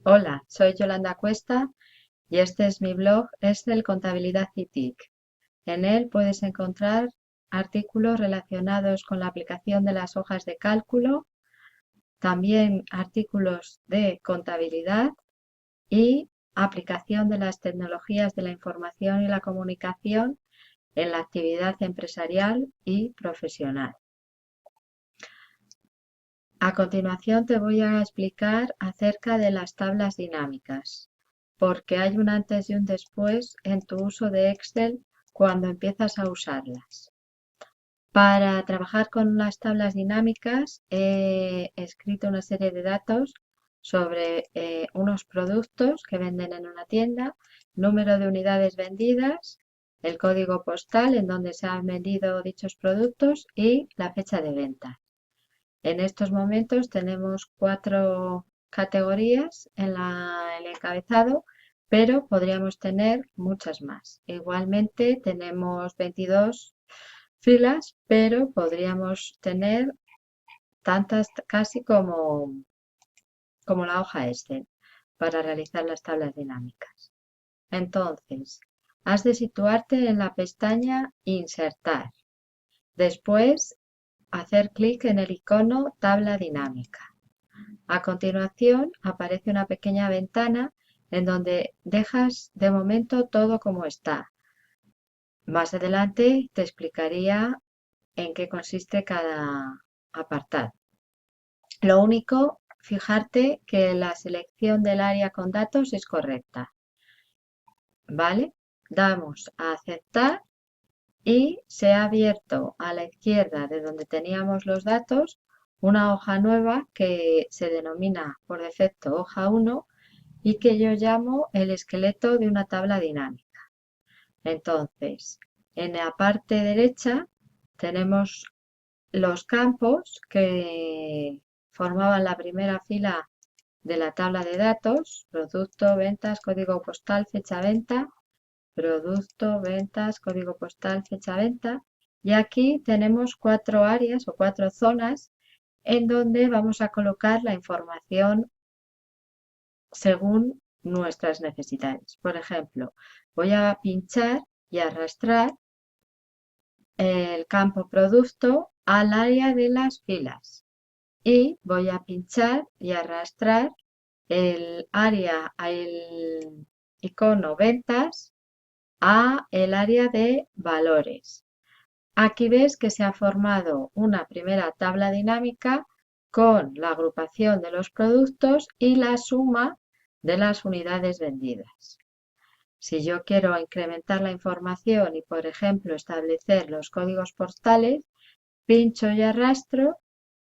Hola, soy Yolanda Cuesta y este es mi blog Excel Contabilidad y TIC. En él puedes encontrar artículos relacionados con la aplicación de las hojas de cálculo, también artículos de contabilidad y aplicación de las tecnologías de la información y la comunicación en la actividad empresarial y profesional. A continuación te voy a explicar acerca de las tablas dinámicas, porque hay un antes y un después en tu uso de Excel cuando empiezas a usarlas. Para trabajar con las tablas dinámicas he escrito una serie de datos sobre unos productos que venden en una tienda, número de unidades vendidas, el código postal en donde se han vendido dichos productos y la fecha de venta. En estos momentos tenemos 4 categorías en el encabezado, pero podríamos tener muchas más. Igualmente tenemos 22 filas, pero podríamos tener tantas casi como la hoja Excel para realizar las tablas dinámicas. Entonces, has de situarte en la pestaña Insertar. Después, hacer clic en el icono Tabla dinámica. A continuación aparece una pequeña ventana en donde dejas de momento todo como está. Más adelante te explicaría en qué consiste cada apartado. Lo único, fijarte que la selección del área con datos es correcta. ¿Vale? Damos a aceptar y se ha abierto a la izquierda de donde teníamos los datos una hoja nueva que se denomina por defecto hoja 1 y que yo llamo el esqueleto de una tabla dinámica. Entonces, en la parte derecha tenemos los campos que formaban la primera fila de la tabla de datos: producto, ventas, código postal, fecha venta, producto, ventas, código postal, fecha venta. Y aquí tenemos 4 áreas o 4 zonas en donde vamos a colocar la información según nuestras necesidades. Por ejemplo, voy a pinchar y arrastrar el campo producto al área de las filas y voy a pinchar y arrastrar el icono ventas a el área de valores. Aquí ves que se ha formado una primera tabla dinámica con la agrupación de los productos y la suma de las unidades vendidas. Si yo quiero incrementar la información y, por ejemplo, establecer los códigos postales, pincho y arrastro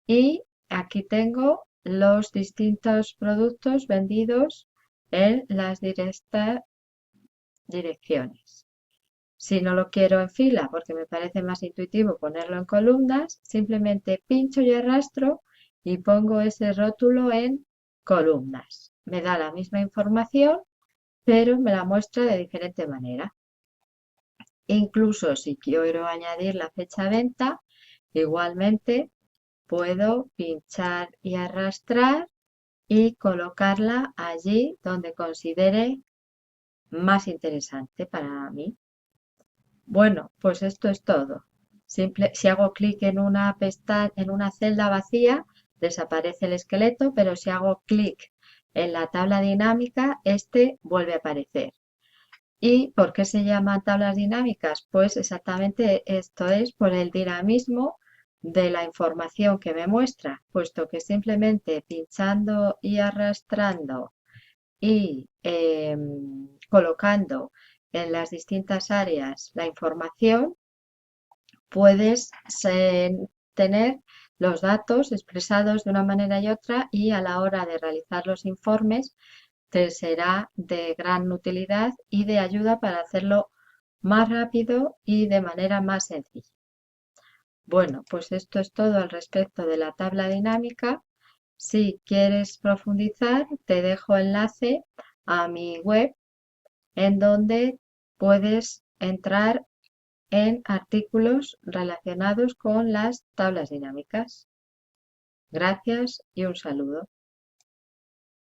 y aquí tengo los distintos productos vendidos en las direcciones. Si no lo quiero en fila porque me parece más intuitivo ponerlo en columnas, simplemente pincho y arrastro y pongo ese rótulo en columnas. Me da la misma información, pero me la muestra de diferente manera. Incluso si quiero añadir la fecha de venta, igualmente puedo pinchar y arrastrar y colocarla allí donde considere más interesante para mí. Bueno, pues esto es todo. Si hago clic en una en una celda vacía, desaparece el esqueleto, pero si hago clic en la tabla dinámica, este vuelve a aparecer. ¿Y por qué se llaman tablas dinámicas? Pues exactamente esto es por el dinamismo de la información que me muestra, puesto que simplemente pinchando y arrastrando y colocando en las distintas áreas la información, puedes tener los datos expresados de una manera y otra y a la hora de realizar los informes te será de gran utilidad y de ayuda para hacerlo más rápido y de manera más sencilla. Bueno, pues esto es todo al respecto de la tabla dinámica. Si quieres profundizar, te dejo enlace a mi web en donde puedes entrar en artículos relacionados con las tablas dinámicas. Gracias y un saludo.